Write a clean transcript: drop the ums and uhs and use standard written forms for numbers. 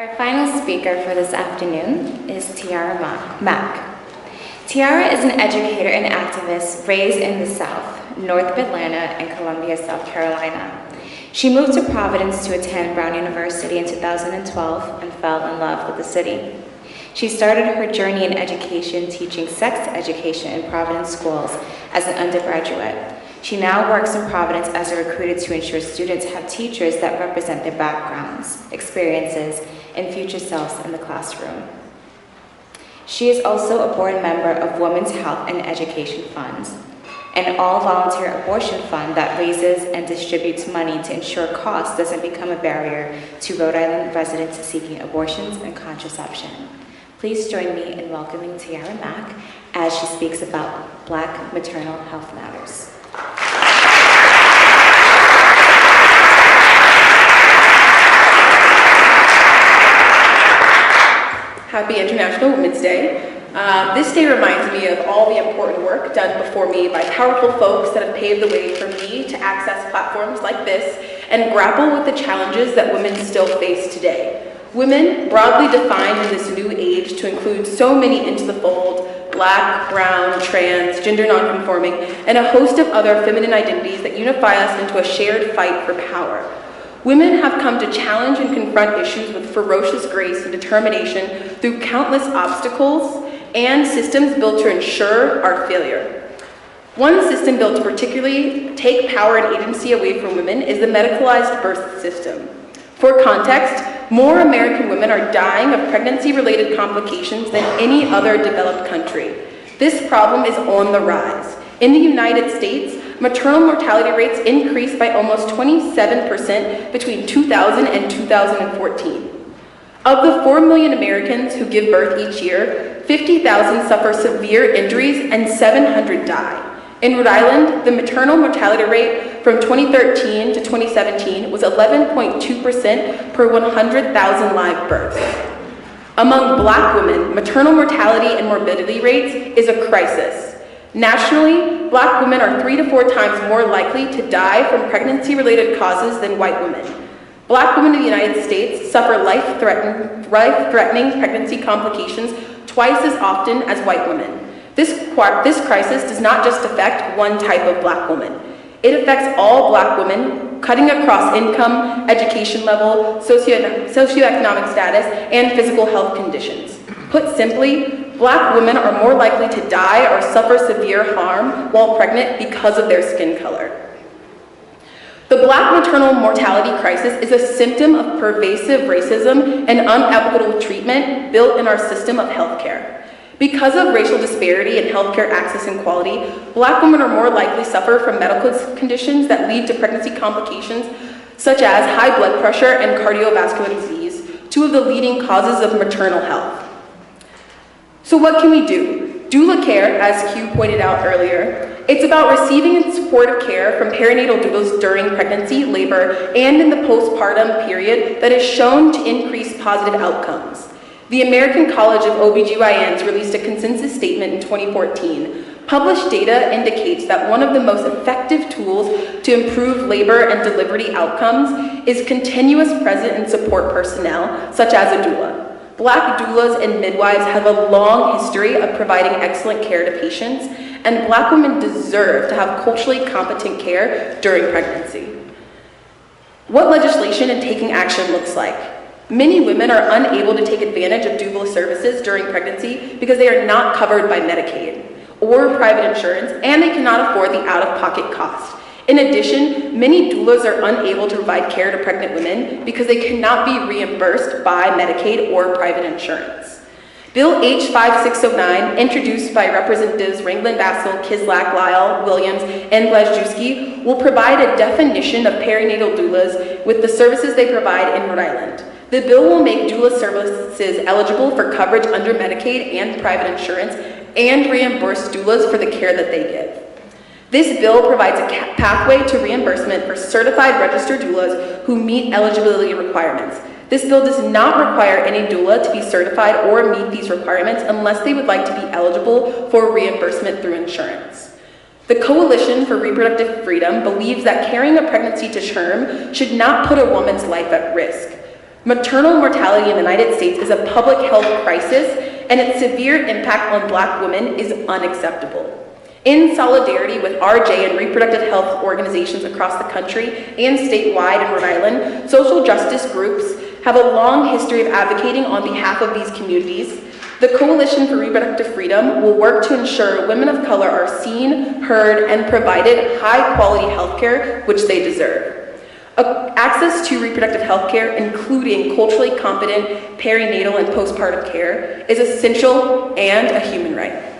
Our final speaker for this afternoon is Tiara Mack. Tiara is an educator and activist raised in the South, north of Atlanta and Columbia, South Carolina. She moved to Providence to attend Brown University in 2012 and fell in love with the city. She started her journey in education teaching sex education in Providence schools as an undergraduate. She now works in Providence as a recruiter to ensure students have teachers that represent their backgrounds, experiences, and future selves in the classroom. She is also a board member of Women's Health and Education Funds, an all-volunteer abortion fund that raises and distributes money to ensure cost doesn't become a barrier to Rhode Island residents seeking abortions and contraception. Please join me in welcoming Tiara Mack as she speaks about Black maternal health matters. Happy International Women's Day. This day reminds me of all the important work done before me by powerful folks that have paved the way for me to access platforms like this and grapple with the challenges that women still face today. Women, broadly defined in this new age to include so many into the fold, Black, brown, trans, gender nonconforming, and a host of other feminine identities that unify us into a shared fight for power. Women have come to challenge and confront issues with ferocious grace and determination through countless obstacles and systems built to ensure our failure. One system built to particularly take power and agency away from women is the medicalized birth system. For context, more American women are dying of pregnancy-related complications than any other developed country. This problem is on the rise. In the United States, maternal mortality rates increased by almost 27% between 2000 and 2014. Of the 4 million Americans who give birth each year, 50,000 suffer severe injuries and 700 die. In Rhode Island, the maternal mortality rate from 2013 to 2017 was 11.2% per 100,000 live births. Among Black women, maternal mortality and morbidity rates is a crisis. Nationally, Black women are 3 to 4 times more likely to die from pregnancy-related causes than white women. Black women in the United States suffer life-threatening pregnancy complications twice as often as white women. This crisis does not just affect one type of Black woman. It affects all Black women, cutting across income, education level, socioeconomic status, and physical health conditions. Put simply, Black women are more likely to die or suffer severe harm while pregnant because of their skin color. The Black maternal mortality crisis is a symptom of pervasive racism and unequitable treatment built in our system of healthcare. Because of racial disparity in healthcare access and quality, Black women are more likely to suffer from medical conditions that lead to pregnancy complications, such as high blood pressure and cardiovascular disease, two of the leading causes of maternal health. So what can we do? Doula care, as Q pointed out earlier, it's about receiving and supportive care from perinatal doulas during pregnancy, labor, and in the postpartum period that is shown to increase positive outcomes. The American College of OBGYNs released a consensus statement in 2014. Published data indicates that one of the most effective tools to improve labor and delivery outcomes is continuous present and support personnel, such as a doula. Black doulas and midwives have a long history of providing excellent care to patients, and Black women deserve to have culturally competent care during pregnancy. What legislation and taking action looks like. Many women are unable to take advantage of doula services during pregnancy because they are not covered by Medicaid or private insurance, and they cannot afford the out-of-pocket cost. In addition, many doulas are unable to provide care to pregnant women because they cannot be reimbursed by Medicaid or private insurance. Bill H-5609, introduced by Representatives Ranglin Bassel, Kislak, Lyle, Williams, and Blazewski, will provide a definition of perinatal doulas with the services they provide in Rhode Island. The bill will make doula services eligible for coverage under Medicaid and private insurance and reimburse doulas for the care that they give. This bill provides a pathway to reimbursement for certified registered doulas who meet eligibility requirements. This bill does not require any doula to be certified or meet these requirements unless they would like to be eligible for reimbursement through insurance. The Coalition for Reproductive Freedom believes that carrying a pregnancy to term should not put a woman's life at risk. Maternal mortality in the United States is a public health crisis, and its severe impact on Black women is unacceptable. In solidarity with RJ and reproductive health organizations across the country and statewide in Rhode Island, social justice groups have a long history of advocating on behalf of these communities. The Coalition for Reproductive Freedom will work to ensure women of color are seen, heard, and provided high-quality health care, which they deserve. Access to reproductive health care, including culturally competent perinatal and postpartum care, is essential and a human right.